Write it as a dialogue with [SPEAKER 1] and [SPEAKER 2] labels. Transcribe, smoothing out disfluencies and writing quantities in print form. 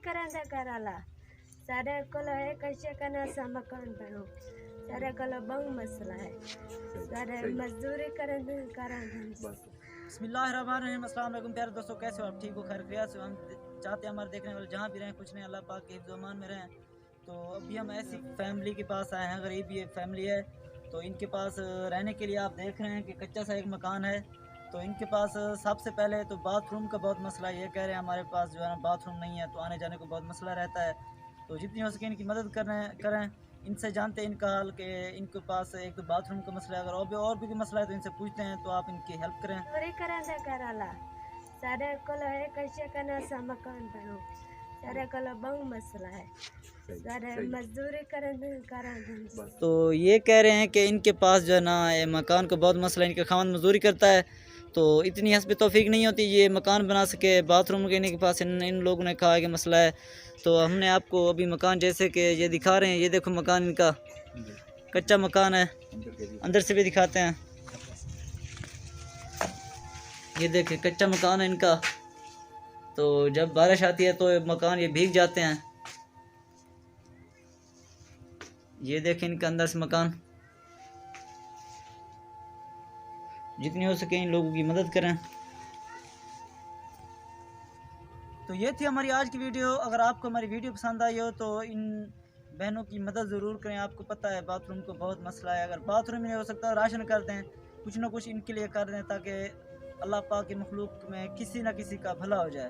[SPEAKER 1] करांदा कराला सारे कोल है कैसे करना सा मकान बनो सारे कोल बहु मसला है सारे मजदूरी करांदा करांदा
[SPEAKER 2] बिस्मिल्लाहिर्रहमानिर्रहीम। अस्सलाम वालेकुम प्यारे दोस्तों, कैसे हो आप? ठीक हो, खैर खैरियत से? हम चाहते हैं हमारे देखने वाले जहाँ भी रहें, कुछ नहीं, अल्लाह पाक के हिफ्ज़-ओ-अमान में रहें। तो अभी हम ऐसी फैमिली के पास आए हैं, गरीब ये फैमिली है। तो इनके पास रहने के लिए आप देख रहे हैं कि कच्चा सा एक मकान है। तो इनके पास सबसे पहले तो बाथरूम का बहुत मसला है। ये कह रहे हैं हमारे पास जो है ना बाथरूम नहीं है, तो आने जाने को बहुत मसला रहता है। तो जितनी हो सके इनकी मदद करें। इनसे जानते हैं इनका हाल कि इनके पास एक तो बाथरूम का मसला है, अगर और भी कोई मसला है तो इनसे पूछते हैं, तो आप इनकी हेल्प करें।
[SPEAKER 1] मजदूरी करांदा कराला सारे कोल है कैसे करना सा मकान बनो सारे कोल बहु मसला है सारे मजदूरी करांदा करांदा।
[SPEAKER 2] तो ये कह रहे हैं कि इनके पास जो है ना ये मकान का बहुत मसला है, इनका खामन मजदूरी करता है, तो इतनी हस्ब तौफीक नहीं होती ये मकान बना सके। बाथरूम के इनके पास इन लोगों ने कहा कि मसला है। तो हमने आपको अभी मकान जैसे कि ये दिखा रहे हैं, ये देखो मकान इनका कच्चा मकान है, अंदर से भी दिखाते हैं। ये देखिए कच्चा मकान है इनका। तो जब बारिश आती है तो मकान ये भीग जाते हैं। ये देखें इनके अंदर से मकान। जितनी हो सके इन लोगों की मदद करें। तो ये थी हमारी आज की वीडियो। अगर आपको हमारी वीडियो पसंद आई हो तो इन बहनों की मदद ज़रूर करें। आपको पता है बाथरूम को बहुत मसला है, अगर बाथरूम ही नहीं हो सकता राशन कर दें, कुछ ना कुछ इनके लिए कर दें, ताकि अल्लाह पाक की मखलूक में किसी ना किसी का भला हो जाए।